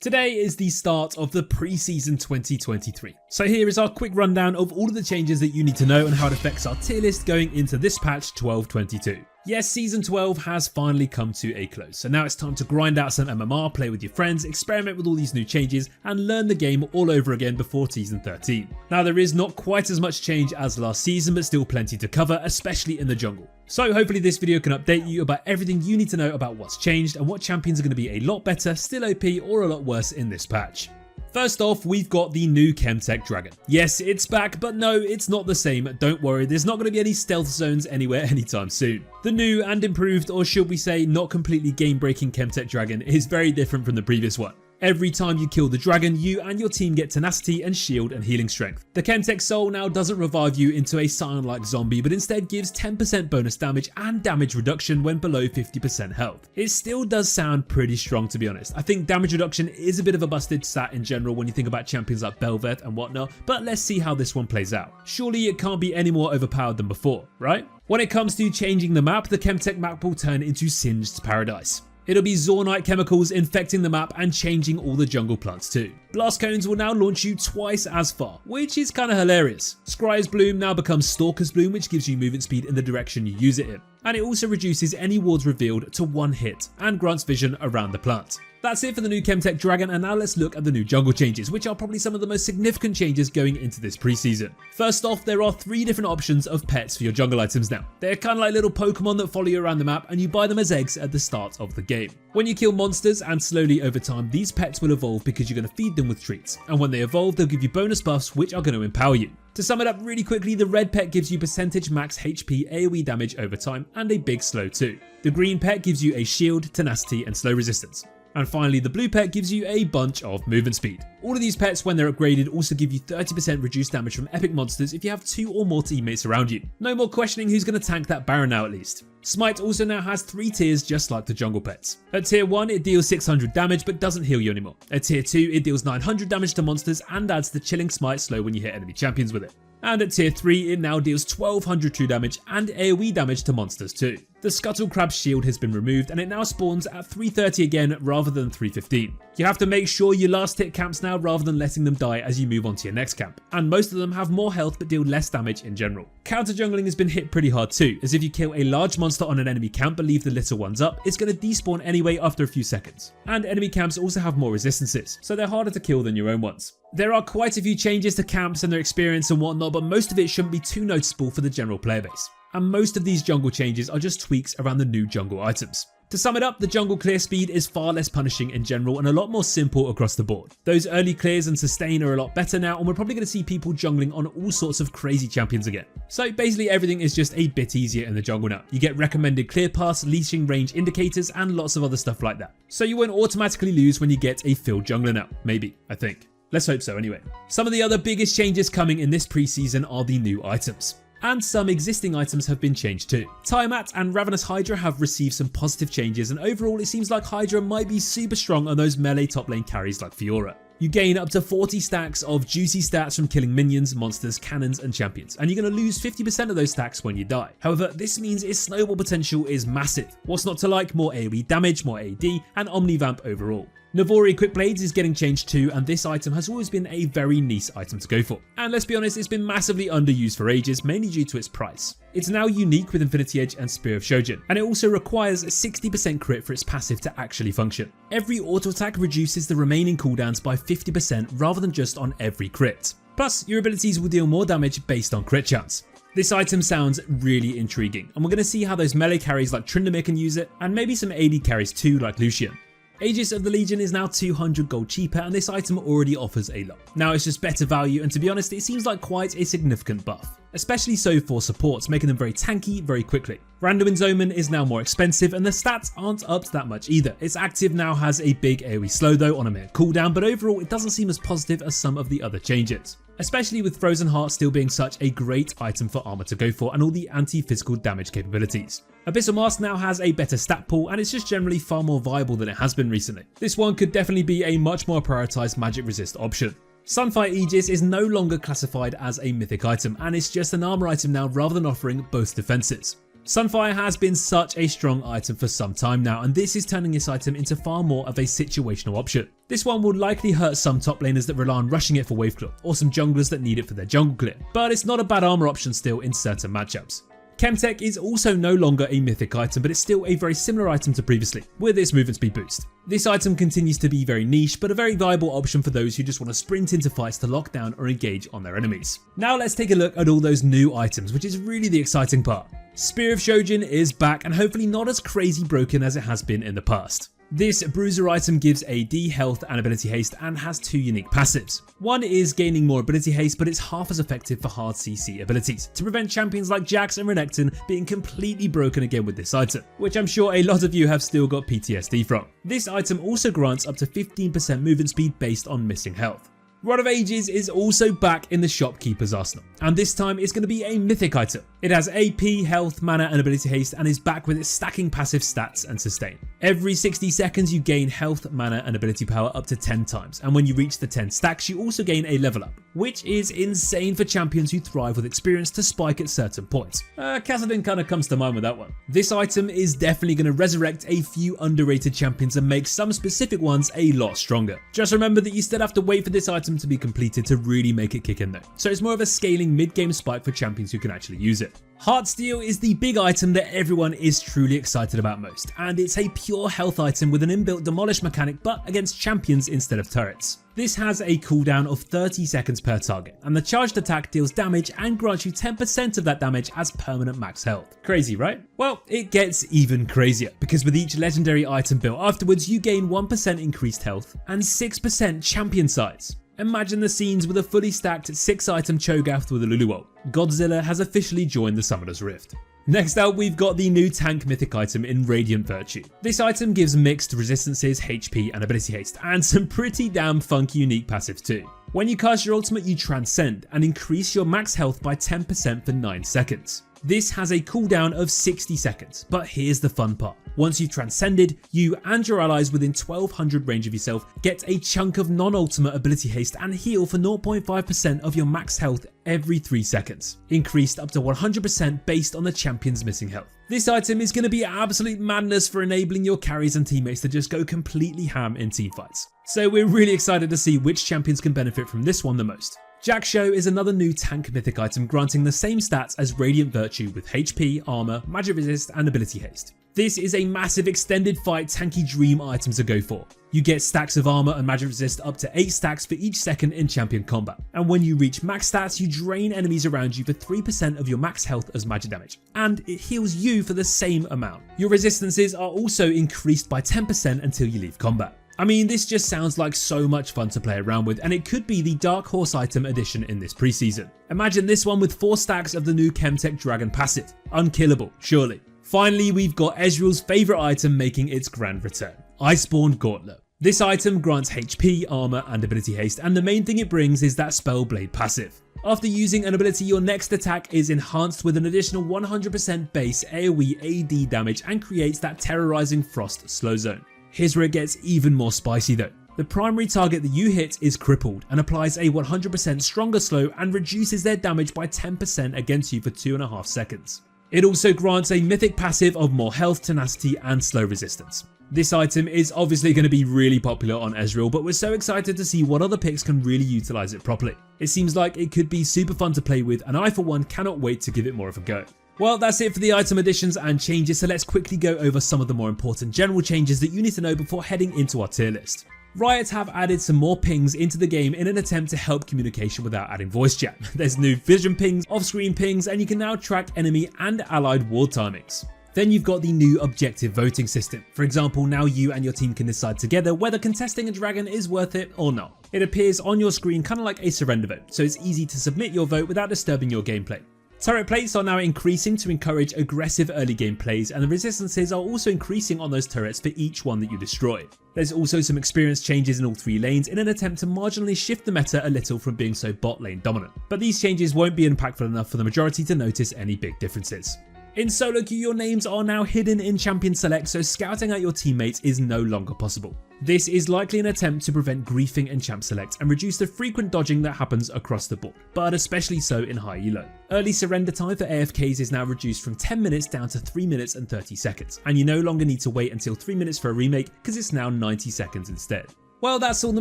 Today is the start of the pre-season 2023. So here is our quick rundown of all of the changes that you need to know and how it affects our tier list going into this patch 12.22. Yes, Season 12 has finally come to a close, so now it's time to grind out some MMR, play with your friends, experiment with all these new changes, and learn the game all over again before Season 13. Now there is not quite as much change as last season, but still plenty to cover, especially in the jungle. So hopefully this video can update you about everything you need to know about what's changed and what champions are going to be a lot better, still OP, or a lot worse in this patch. First off, we've got the new Chemtech Dragon. Yes, it's back, but no, it's not the same. Don't worry, there's not going to be any stealth zones anywhere anytime soon. The new and improved, or should we say not completely game-breaking Chemtech Dragon is very different from the previous one. Every time you kill the dragon, you and your team get tenacity and shield and healing strength. The Chemtech soul now doesn't revive you into a Scion-like zombie, but instead gives 10% bonus damage and damage reduction when below 50% health. It still does sound pretty strong, to be honest. I think damage reduction is a bit of a busted stat in general when you think about champions like Bel'Veth and whatnot, but let's see how this one plays out. Surely it can't be any more overpowered than before, right? When it comes to changing the map, the Chemtech map will turn into Singed's Paradise. It'll be Zornite chemicals infecting the map and changing all the jungle plants too. Blast cones will now launch you twice as far, which is kinda hilarious. Scryer's Bloom now becomes Stalker's Bloom, which gives you movement speed in the direction you use it in. And it also reduces any wards revealed to 1 hit and grants vision around the plant. That's it for the new Chemtech Dragon, and now let's look at the new jungle changes, which are probably some of the most significant changes going into this preseason. First off, there are 3 different options of pets for your jungle items now. They're kind of like little Pokemon that follow you around the map, and you buy them as eggs at the start of the game. When you kill monsters and slowly over time, these pets will evolve because you're going to feed them with treats, and when they evolve, they'll give you bonus buffs which are going to empower you. To sum it up really quickly, the red pet gives you percentage max HP AoE damage over time and a big slow too. The green pet gives you a shield, tenacity and slow resistance. And finally, the blue pet gives you a bunch of movement speed. All of these pets, when they're upgraded, also give you 30% reduced damage from epic monsters if you have 2 or more teammates around you. No more questioning who's going to tank that Baron now at least. Smite also now has 3 tiers just like the jungle pets. At tier 1 it deals 600 damage but doesn't heal you anymore. At tier 2 it deals 900 damage to monsters and adds the chilling smite slow when you hit enemy champions with it. And at tier 3 it now deals 1200 true damage and AoE damage to monsters too. The Scuttle Crab shield has been removed and it now spawns at 330 again rather than 315. You have to make sure you last hit camps now rather than letting them die as you move on to your next camp, and most of them have more health but deal less damage in general. Counter jungling has been hit pretty hard too, as if you kill a large monster on an enemy camp but leave the little ones up, it's going to despawn anyway after a few seconds. And enemy camps also have more resistances, so they're harder to kill than your own ones. There are quite a few changes to camps and their experience and whatnot, but most of it shouldn't be too noticeable for the general player base. And most of these jungle changes are just tweaks around the new jungle items. To sum it up, the jungle clear speed is far less punishing in general and a lot more simple across the board. Those early clears and sustain are a lot better now, and we're probably going to see people jungling on all sorts of crazy champions again. So basically everything is just a bit easier in the jungle now. You get recommended clear paths, leashing range indicators and lots of other stuff like that. So you won't automatically lose when you get a filled jungler now. Maybe, I think. Let's hope so anyway. Some of the other biggest changes coming in this preseason are the new items. And some existing items have been changed too. Tiamat and Ravenous Hydra have received some positive changes, and overall it seems like Hydra might be super strong on those melee top lane carries like Fiora. You gain up to 40 stacks of juicy stats from killing minions, monsters, cannons and champions, and you're going to lose 50% of those stacks when you die. However, this means its snowball potential is massive. What's not to like? More AoE damage, more AD and Omnivamp overall. Navori Quick Blades is getting changed too, and this item has always been a very niche item to go for. And let's be honest, it's been massively underused for ages, mainly due to its price. It's now unique with Infinity Edge and Spear of Shojin, and it also requires a 60% crit for its passive to actually function. Every auto attack reduces the remaining cooldowns by 50% rather than just on every crit. Plus, your abilities will deal more damage based on crit chance. This item sounds really intriguing, and we're going to see how those melee carries like Tryndamere can use it, and maybe some AD carries too like Lucian. Aegis of the Legion is now 200 gold cheaper, and this item already offers a lot. Now it's just better value, and to be honest it seems like quite a significant buff. Especially so for supports, making them very tanky very quickly. Randuin's Omen is now more expensive and the stats aren't upped that much either. Its active now has a big AoE slow though on a mere cooldown, but overall it doesn't seem as positive as some of the other changes. Especially with Frozen Heart still being such a great item for armor to go for and all the anti-physical damage capabilities. Abyssal Mask now has a better stat pool and it's just generally far more viable than it has been recently. This one could definitely be a much more prioritized magic resist option. Sunfire Aegis is no longer classified as a mythic item and it's just an armor item now rather than offering both defenses. Sunfire has been such a strong item for some time now, and this is turning this item into far more of a situational option. This one will likely hurt some top laners that rely on rushing it for wave clear, or some junglers that need it for their jungle clear, but it's not a bad armor option still in certain matchups. Chemtech is also no longer a mythic item, but it's still a very similar item to previously, with its movement speed boost. This item continues to be very niche, but a very viable option for those who just want to sprint into fights to lock down or engage on their enemies. Now let's take a look at all those new items, which is really the exciting part. Spear of Shojin is back and hopefully not as crazy broken as it has been in the past. This bruiser item gives AD, health and ability haste and has two unique passives. One is gaining more ability haste, but it's half as effective for hard CC abilities to prevent champions like Jax and Renekton being completely broken again with this item, which I'm sure a lot of you have still got PTSD from. This item also grants up to 15% movement speed based on missing health. Rod of Ages is also back in the shopkeeper's arsenal, and this time it's going to be a mythic item. It has AP, health, mana and ability haste and is back with its stacking passive stats and sustain. Every 60 seconds you gain health, mana and ability power up to 10 times, and when you reach the 10 stacks you also gain a level up, which is insane for champions who thrive with experience to spike at certain points. Kassadin kind of comes to mind with that one. This item is definitely going to resurrect a few underrated champions and make some specific ones a lot stronger. Just remember that you still have to wait for this item to be completed to really make it kick in though, so it's more of a scaling mid-game spike for champions who can actually use it. Heartsteel is the big item that everyone is truly excited about most, and it's a pure health item with an inbuilt demolish mechanic but against champions instead of turrets. This has a cooldown of 30 seconds per target, and the charged attack deals damage and grants you 10% of that damage as permanent max health. Crazy, right? Well, it gets even crazier, because with each legendary item built afterwards you gain 1% increased health and 6% champion size. Imagine the scenes with a fully stacked 6-item Cho'Gath with a Luluwol. Godzilla has officially joined the Summoner's Rift. Next up, we've got the new tank mythic item in Radiant Virtue. This item gives mixed resistances, HP and ability haste, and some pretty damn funky unique passives too. When you cast your ultimate you transcend and increase your max health by 10% for 9 seconds. This has a cooldown of 60 seconds, but here's the fun part. Once you've transcended, you and your allies within 1200 range of yourself get a chunk of non-ultimate ability haste and heal for 0.5% of your max health every 3 seconds, increased up to 100% based on the champion's missing health. This item is going to be absolute madness for enabling your carries and teammates to just go completely ham in teamfights. So we're really excited to see which champions can benefit from this one the most. Jack-Show is another new tank mythic item granting the same stats as Radiant Virtue with HP, armor, magic resist and ability haste. This is a massive extended fight tanky dream item to go for. You get stacks of armor and magic resist up to 8 stacks for each second in champion combat, and when you reach max stats you drain enemies around you for 3% of your max health as magic damage, and it heals you for the same amount. Your resistances are also increased by 10% until you leave combat. I mean, this just sounds like so much fun to play around with, and it could be the Dark Horse item addition in this preseason. Imagine this one with 4 stacks of the new Chemtech Dragon passive. Unkillable, surely. Finally, we've got Ezreal's favourite item making its grand return, Iceborne Gauntlet. This item grants HP, armor and ability haste, and the main thing it brings is that Spellblade passive. After using an ability, your next attack is enhanced with an additional 100% base AoE AD damage and creates that terrorizing frost slow zone. Here's where it gets even more spicy though. The primary target that you hit is crippled and applies a 100% stronger slow and reduces their damage by 10% against you for 2.5 seconds. It also grants a mythic passive of more health, tenacity and slow resistance. This item is obviously going to be really popular on Ezreal, but we're so excited to see what other picks can really utilise it properly. It seems like it could be super fun to play with, and I for one cannot wait to give it more of a go. Well, that's it for the item additions and changes, so let's quickly go over some of the more important general changes that you need to know before heading into our tier list. Riot have added some more pings into the game in an attempt to help communication without adding voice chat. There's new vision pings, off-screen pings, and you can now track enemy and allied ward timings. Then you've got the new objective voting system. For example, now you and your team can decide together whether contesting a dragon is worth it or not. It appears on your screen kind of like a surrender vote, so it's easy to submit your vote without disturbing your gameplay. Turret plates are now increasing to encourage aggressive early game plays, and the resistances are also increasing on those turrets for each one that you destroy. There's also some experience changes in all 3 lanes in an attempt to marginally shift the meta a little from being so bot lane dominant, but these changes won't be impactful enough for the majority to notice any big differences. In solo queue, your names are now hidden in champion select, so scouting out your teammates is no longer possible. This is likely an attempt to prevent griefing in champ select and reduce the frequent dodging that happens across the board, but especially so in high-elo. Early surrender time for AFKs is now reduced from 10 minutes down to 3 minutes and 30 seconds, and you no longer need to wait until 3 minutes for a remake because it's now 90 seconds instead. Well, that's all the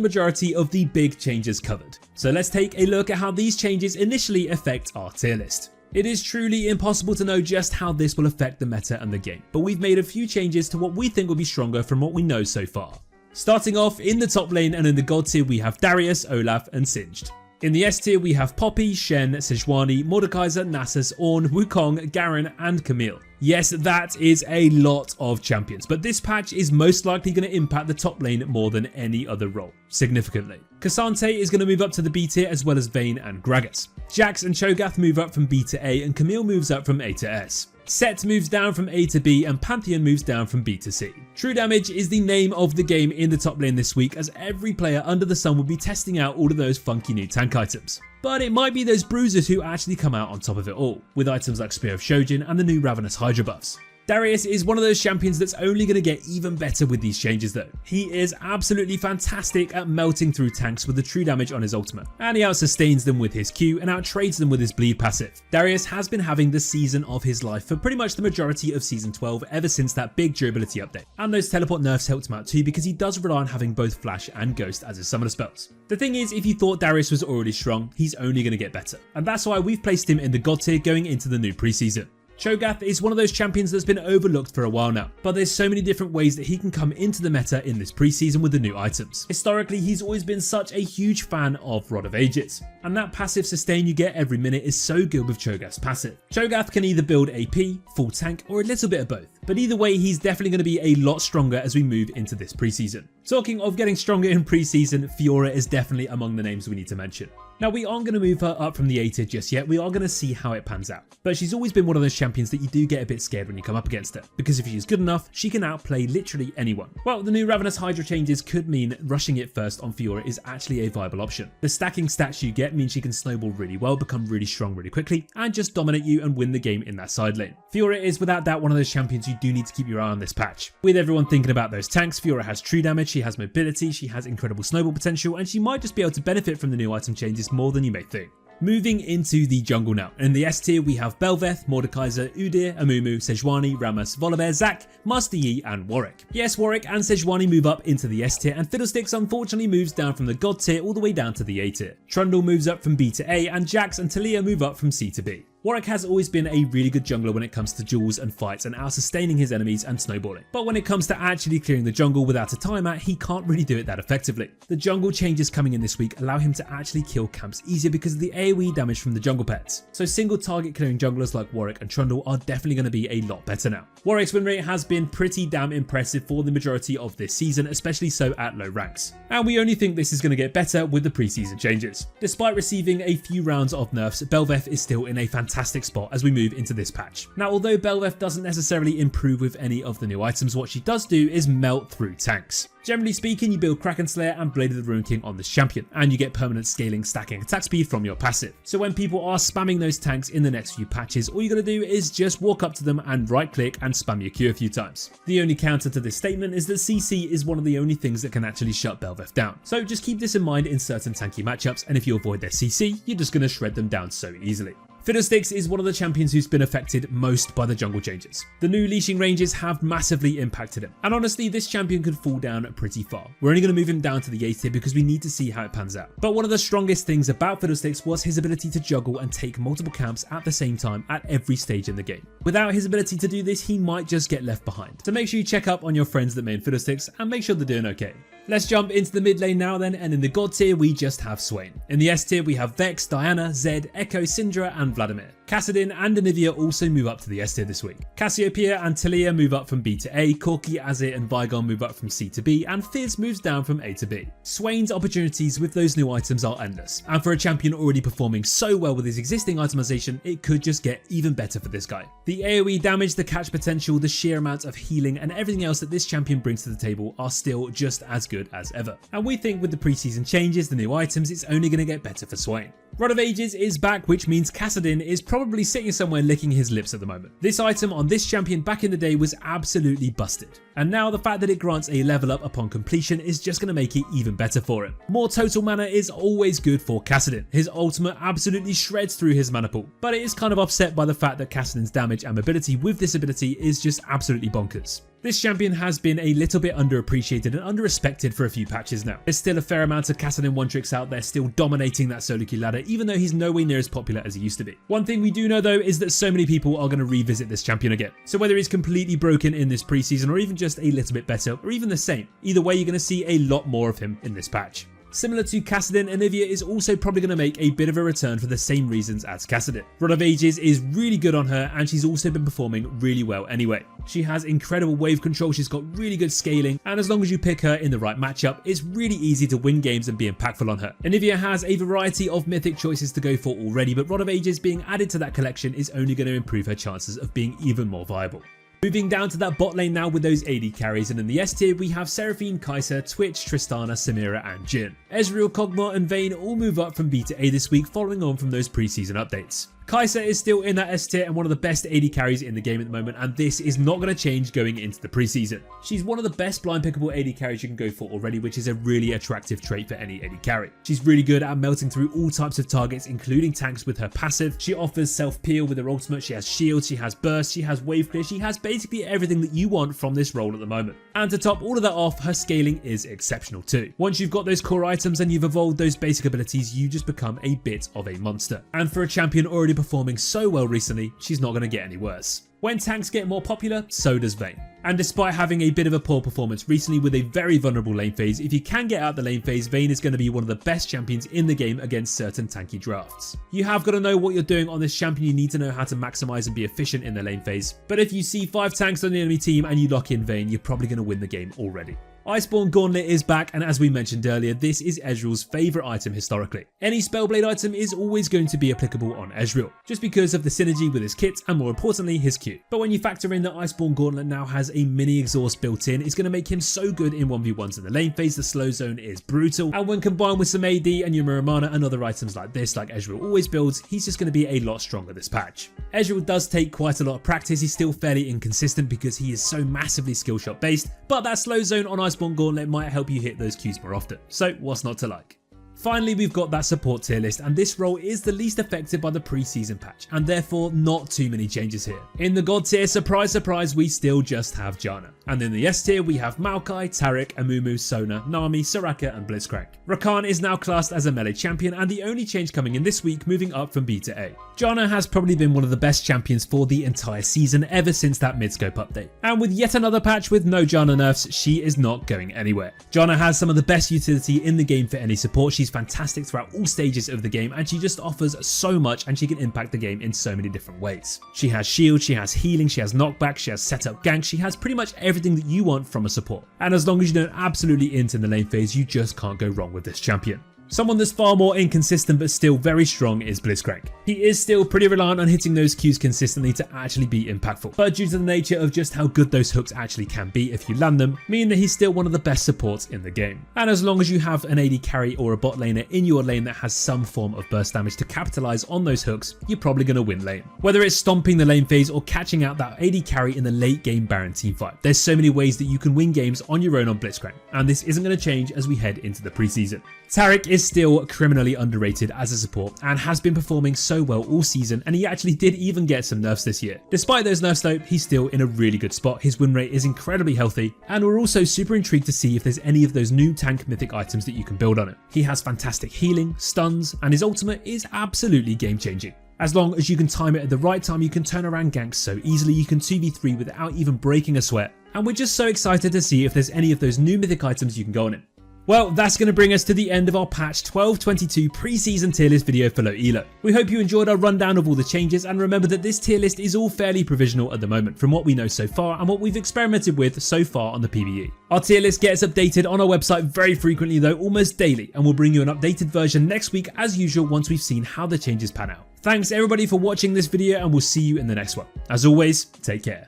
majority of the big changes covered. So let's take a look at how these changes initially affect our tier list. It is truly impossible to know just how this will affect the meta and the game, but we've made a few changes to what we think will be stronger from what we know so far. Starting off in the top lane and in the god tier, we have Darius, Olaf and Singed. In the S tier, we have Poppy, Shen, Sejuani, Mordekaiser, Nasus, Ornn, Wukong, Garen and Camille. Yes, that is a lot of champions, but this patch is most likely going to impact the top lane more than any other role, significantly. K'Sante is going to move up to the B tier as well as Vayne and Gragas. Jax and Cho'Gath move up from B to A and Camille moves up from A to S. Set moves down from A to B and Pantheon moves down from B to C. True Damage is the name of the game in the top lane this week, as every player under the sun will be testing out all of those funky new tank items. But it might be those bruisers who actually come out on top of it all, with items like Spear of Shojin and the new Ravenous Hydra buffs. Darius is one of those champions that's only going to get even better with these changes though. He is absolutely fantastic at melting through tanks with the true damage on his ultimate, and he out-sustains them with his Q and out-trades them with his bleed passive. Darius has been having the season of his life for pretty much the majority of season 12 ever since that big durability update, and those teleport nerfs helped him out too because he does rely on having both Flash and Ghost as his summoner spells. The thing is, if you thought Darius was already strong, he's only going to get better, and that's why we've placed him in the god tier going into the new preseason. Cho'Gath is one of those champions that's been overlooked for a while now, but there's so many different ways that he can come into the meta in this preseason with the new items. Historically, he's always been such a huge fan of Rod of Ages, and that passive sustain you get every minute is so good with Cho'Gath's passive. Cho'Gath can either build AP, full tank, or a little bit of both, but either way he's definitely going to be a lot stronger as we move into this preseason. Talking of getting stronger in preseason, Fiora is definitely among the names we need to mention. Now, we aren't going to move her up from the A tier just yet, we are going to see how it pans out. But she's always been one of those champions that you do get a bit scared when you come up against her, because if she's good enough, she can outplay literally anyone. Well, the new Ravenous Hydra changes could mean rushing it first on Fiora is actually a viable option. The stacking stats you get means she can snowball really well, become really strong really quickly, and just dominate you and win the game in that side lane. Fiora is without doubt one of those champions you do need to keep your eye on this patch. With everyone thinking about those tanks, Fiora has true damage, she has mobility, she has incredible snowball potential, and she might just be able to benefit from the new item changes more than you may think. Moving into the jungle now. In the S tier, we have Bel'Veth, Mordekaiser, Udyr, Amumu, Sejuani, Rammus, Volibear, Zac, Master Yi, and Warwick. Yes, Warwick and Sejuani move up into the S tier, and Fiddlesticks unfortunately moves down from the God tier all the way down to the A tier. Trundle moves up from B to A, and Jax and Taliyah move up from C to B. Warwick has always been a really good jungler when it comes to duels and fights and out-sustaining his enemies and snowballing. But when it comes to actually clearing the jungle without a timeout, he can't really do it that effectively. The jungle changes coming in this week allow him to actually kill camps easier because of the AoE damage from the jungle pets. So single target clearing junglers like Warwick and Trundle are definitely going to be a lot better now. Warwick's win rate has been pretty damn impressive for the majority of this season, especially so at low ranks. And we only think this is going to get better with the preseason changes. Despite receiving a few rounds of nerfs, Bel'Veth is still in a fantastic spot as we move into this patch. Now, although Bel'Veth doesn't necessarily improve with any of the new items, what she does do is melt through tanks. Generally speaking, you build Kraken Slayer and Blade of the Ruin King on this champion, and you get permanent scaling stacking attack speed from your passive. So when people are spamming those tanks in the next few patches, all you gotta do is just walk up to them and right click and spam your Q a few times. The only counter to this statement is that CC is one of the only things that can actually shut Bel'Veth down. So just keep this in mind in certain tanky matchups, and if you avoid their CC, you're just gonna shred them down so easily. Fiddlesticks is one of the champions who's been affected most by the jungle changes. The new leashing ranges have massively impacted him, and honestly this champion could fall down pretty far. We're only going to move him down to the A tier because we need to see how it pans out. But one of the strongest things about Fiddlesticks was his ability to juggle and take multiple camps at the same time at every stage in the game. Without his ability to do this, he might just get left behind. So make sure you check up on your friends that main Fiddlesticks and make sure they're doing okay. Let's jump into the mid lane now then, and in the God tier we just have Swain. In the S tier we have Vex, Diana, Zed, Echo, Syndra and Vladimir. Kassadin and Anivia also move up to the S tier this week. Cassiopeia and Taliyah move up from B to A, Corki, Azir and Vigon move up from C to B, and Fizz moves down from A to B. Swain's opportunities with those new items are endless, and for a champion already performing so well with his existing itemization, it could just get even better for this guy. The AoE damage, the catch potential, the sheer amount of healing and everything else that this champion brings to the table are still just as good as ever. And we think with the preseason changes, the new items, it's only going to get better for Swain. Rod of Ages is back, which means Kassadin is probably probably sitting somewhere licking his lips at the moment. This item on this champion back in the day was absolutely busted, and now the fact that it grants a level up upon completion is just going to make it even better for him. More total mana is always good for Kassadin. His ultimate absolutely shreds through his mana pool, but it is kind of offset by the fact that Kassadin's damage and mobility with this ability is just absolutely bonkers. This champion has been a little bit underappreciated and underrespected for a few patches now. There's still a fair amount of Kassadin one-tricks out there still dominating that solo queue ladder, even though he's nowhere near as popular as he used to be. One thing we do know though is that so many people are going to revisit this champion again. So whether he's completely broken in this preseason or even just a little bit better or even the same, either way you're going to see a lot more of him in this patch. Similar to Kassadin, Anivia is also probably going to make a bit of a return for the same reasons as Kassadin. Rod of Ages is really good on her, and she's also been performing really well anyway. She has incredible wave control, she's got really good scaling, and as long as you pick her in the right matchup, it's really easy to win games and be impactful on her. Anivia has a variety of mythic choices to go for already, but Rod of Ages being added to that collection is only going to improve her chances of being even more viable. Moving down to that bot lane now with those AD carries, and in the S tier we have Seraphine, Kai'Sa, Twitch, Tristana, Samira and Jhin. Ezreal, Kog'Maw and Vayne all move up from B to A this week following on from those preseason updates. Kai'Sa is still in that S tier and one of the best AD carries in the game at the moment, and this is not going to change going into the preseason. She's one of the best blind pickable AD carries you can go for already, which is a really attractive trait for any AD carry. She's really good at melting through all types of targets, including tanks with her passive. She offers self-peel with her ultimate, she has shield, she has burst, she has wave clear, she has basically everything that you want from this role at the moment. And to top all of that off, her scaling is exceptional too. Once you've got those core items and you've evolved those basic abilities, you just become a bit of a monster. And for a champion already performing so well recently, she's not going to get any worse. When tanks get more popular, so does Vayne. And despite having a bit of a poor performance recently with a very vulnerable lane phase, if you can get out the lane phase, Vayne is going to be one of the best champions in the game against certain tanky drafts. You have got to know what you're doing on this champion, you need to know how to maximize and be efficient in the lane phase. But if you see 5 tanks on the enemy team and you lock in Vayne, you're probably going to win the game already. Iceborne Gauntlet is back, and as we mentioned earlier, this is Ezreal's favourite item historically. Any Spellblade item is always going to be applicable on Ezreal, just because of the synergy with his kit and more importantly his Q. But when you factor in that Iceborne Gauntlet now has a mini exhaust built in, it's going to make him so good in 1v1s in the lane phase. The slow zone is brutal, and when combined with some AD and your Muramana and other items like this, like Ezreal always builds, he's just going to be a lot stronger this patch. Ezreal does take quite a lot of practice, he's still fairly inconsistent because he is so massively skill shot based, but that slow zone on Iceborne Gauntlet might help you hit those Qs more often, so what's not to like? Finally, we've got that support tier list, and this role is the least affected by the preseason patch, and therefore not too many changes here. In the God tier, surprise surprise, we still just have Janna. And in the S tier, we have Maokai, Taric, Amumu, Sona, Nami, Soraka and Blitzcrank. Rakan is now classed as a melee champion, and the only change coming in this week, moving up from B to A. Janna has probably been one of the best champions for the entire season ever since that mid-scope update. And with yet another patch with no Janna nerfs, she is not going anywhere. Janna has some of the best utility in the game for any support. She's fantastic throughout all stages of the game, and she just offers so much, and she can impact the game in so many different ways. She has shield, she has healing, she has knockback, she has setup gank, she has pretty much everything that you want from a support. And as long as you don't absolutely int in the lane phase, you just can't go wrong with this champion. Someone that's far more inconsistent but still very strong is Blitzcrank. He is still pretty reliant on hitting those Qs consistently to actually be impactful, but due to the nature of just how good those hooks actually can be if you land them, mean that he's still one of the best supports in the game. And as long as you have an AD carry or a bot laner in your lane that has some form of burst damage to capitalize on those hooks, you're probably going to win lane. Whether it's stomping the lane phase or catching out that AD carry in the late game Baron teamfight, there's so many ways that you can win games on your own on Blitzcrank, and this isn't going to change as we head into the preseason. Taric is still criminally underrated as a support and has been performing so well all season, and he actually did even get some nerfs this year. Despite those nerfs though, he's still in a really good spot, his win rate is incredibly healthy, and we're also super intrigued to see if there's any of those new tank mythic items that you can build on it. He has fantastic healing, stuns, and his ultimate is absolutely game changing. As long as you can time it at the right time, you can turn around ganks so easily, you can 2v3 without even breaking a sweat, and we're just so excited to see if there's any of those new mythic items you can go on it. Well, that's going to bring us to the end of our patch 12.22 pre-season tier list video for low-elo. We hope you enjoyed our rundown of all the changes, and remember that this tier list is all fairly provisional at the moment from what we know so far and what we've experimented with so far on the PvE. Our tier list gets updated on our website very frequently though, almost daily, and we'll bring you an updated version next week as usual once we've seen how the changes pan out. Thanks everybody for watching this video, and we'll see you in the next one. As always, take care.